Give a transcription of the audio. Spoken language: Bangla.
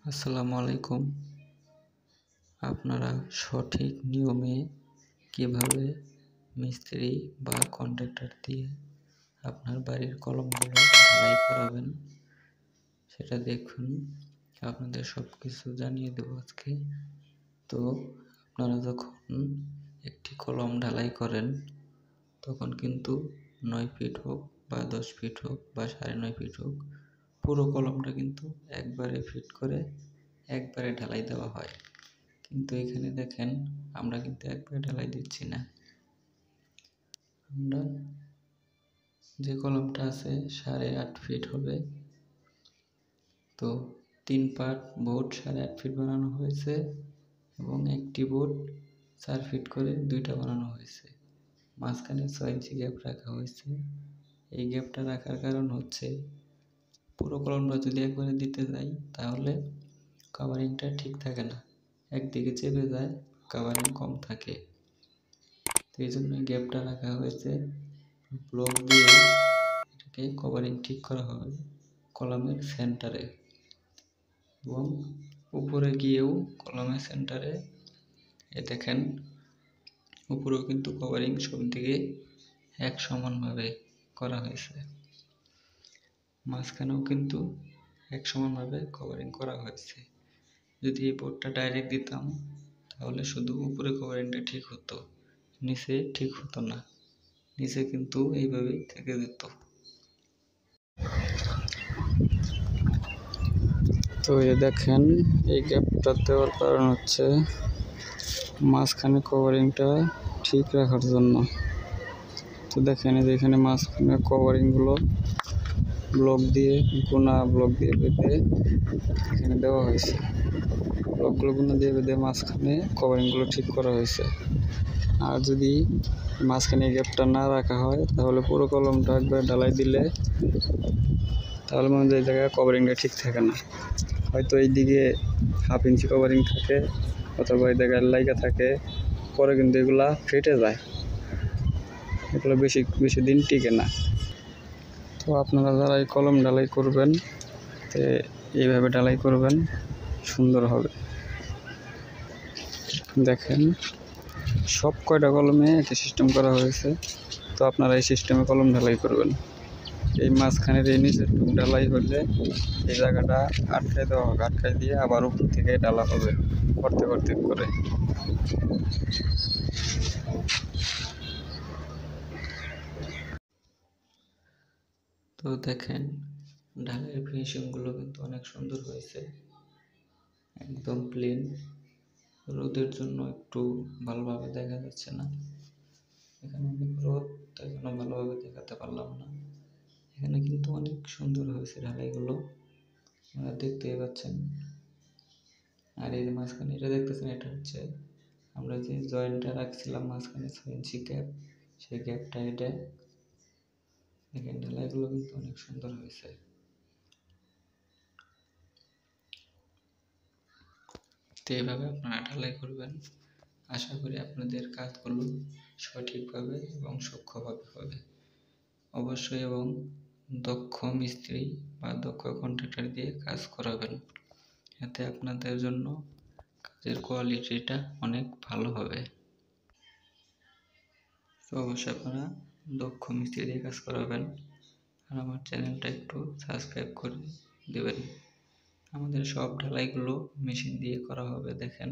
আসসালামু আলাইকুম। আপনারা সঠিক নিয়মে কিভাবে মিস্ত্রি বা কন্ট্রাক্টর দিয়ে আপনার বাড়ির কলমগুলো ঢালাই করাবেন সেটা দেখুন। আপনাদের সব কিছু জানিয়ে দেবো আজকে। তো আপনারা যখন একটি কলম ঢালাই করেন তখন কিন্তু 9 ফিট হোক বা 10 ফিট হোক বা 9.5 ফিট হোক, পুরো কলমটা কিন্তু একবারে ফিট করে একবারে ঢালাই দেওয়া হয়। কিন্তু এখানে দেখেন আমরা কিন্তু একবারে ঢালাই দিচ্ছি না। আমরা যে কলমটা আছে 8.5 ফিট হবে, তো 3 পার্ট বোর্ড 8.5 ফিট বানানো হয়েছে এবং একটি বোর্ড 4 ফিট করে 2টা বানানো হয়েছে। মাঝখানে 6 ইঞ্চি গ্যাপ রাখা হয়েছে। এই গ্যাপটা রাখার কারণ হচ্ছে পুরো কলমটা যদি একবারে দিতে যাই তাহলে কাভারিংটা ঠিক থাকে না, একদিকে চেপে যায়, কাভারিং কম থাকে। তো এই জন্য গ্যাপটা রাখা হয়েছে। ব্লক দিয়ে এটাকে কভারিং ঠিক করা হবে কলমের সেন্টারে, এবং উপরে গিয়েও কলমের সেন্টারে দেখেন উপরেও কিন্তু কভারিং সব দিকে এক সমানভাবে করা হয়েছে। মাঝখানেও কিন্তু এক সমানভাবে কভারিং করা হয়েছে। যদি এই বোর্ডটা ডাইরেক্ট দিতাম তাহলে শুধু উপরে কভারিংটা ঠিক হতো, নিচে ঠিক হতো না। নিচে কিন্তু এইভাবেই থেকে যেত। তো দেখেন এই গ্যাপটা দেওয়ার কারণ হচ্ছে মাঝখানে কভারিংটা ঠিক রাখার জন্য। তো দেখেন এখানে মাঝখানে কভারিংগুলো ব্লক দিয়ে বেঁধে এখানে দেওয়া হয়েছে। ব্লকগুলো গুণা দিয়ে বেঁধে মাঝখানে কভারিংগুলো ঠিক করা হয়েছে। আর যদি মাঝখানে গ্যাপটা না রাখা হয় তাহলে পুরো কলমটা একবার ঢালাই দিলে তাহলে মনে হয় এই জায়গায় কভারিংটা ঠিক থাকে না। হয়তো এই দিকে 1/2 ইঞ্চি কভারিং থাকে অথবা এই জায়গায় লাইগা থাকে, পরে কিন্তু এগুলা ফেটে যায়, এগুলো বেশি দিন টিকে না। তো আপনারা যারা এই কলম ঢালাই করবেন এইভাবে ঢালাই করবেন, সুন্দর হবে। দেখেন সব কয়টা কলমে একই সিস্টেম করা হয়েছে। তো আপনারা এই সিস্টেমে কলম ঢালাই করবেন। এই মাঝখানের এই নিচের ঢালাই হলে এই জায়গাটা আটকাই দেওয়া হবে, আটকাই দিয়ে আবার উপর থেকে ঢালা হবে করতে করে। তো দেখেন ঢালাইয়ের ফিনিশিংগুলো কিন্তু অনেক সুন্দর হয়েছে, একদম প্লেন। রোদের জন্য একটু ভালোভাবে দেখা যাচ্ছে না, এখানে অনেক রোদ, তাই জন্য ভালোভাবে দেখাতে পারলাম না। এখানে কিন্তু অনেক সুন্দর হয়েছে ঢালাইগুলো, আপনারা দেখতেই পাচ্ছেন। আর এই যে মাঝখানে এটা দেখতেছেন, এটা হচ্ছে আমরা যে জয়েন্টটা রাখছিলাম মাঝখানে 6 ইঞ্চি গ্যাপ, সেই গ্যাপটা এটা। দেখেন ঢালাইগুলো কিন্তু অনেক সুন্দর হয়েছে। তো এইভাবে আপনারা ঢালাই করবেন। আশা করি আপনাদের কাজগুলো সঠিকভাবে এবং সূক্ষ্মভাবে হবে। অবশ্যই এবং দক্ষ মিস্ত্রি বা দক্ষ কন্ট্রাক্টর দিয়ে কাজ করাবেন, এতে আপনাদের জন্য কাজের কোয়ালিটিটা অনেক ভালো হবে। তো অবশ্যই আপনারা দক্ষ মিস্ত্রি দিয়ে কাজ করাবেন। আর আমার চ্যানেলটা একটু সাবস্ক্রাইব করে দেবেন। আমাদের সব ঢালাইগুলো মেশিন দিয়ে করা হবে। দেখেন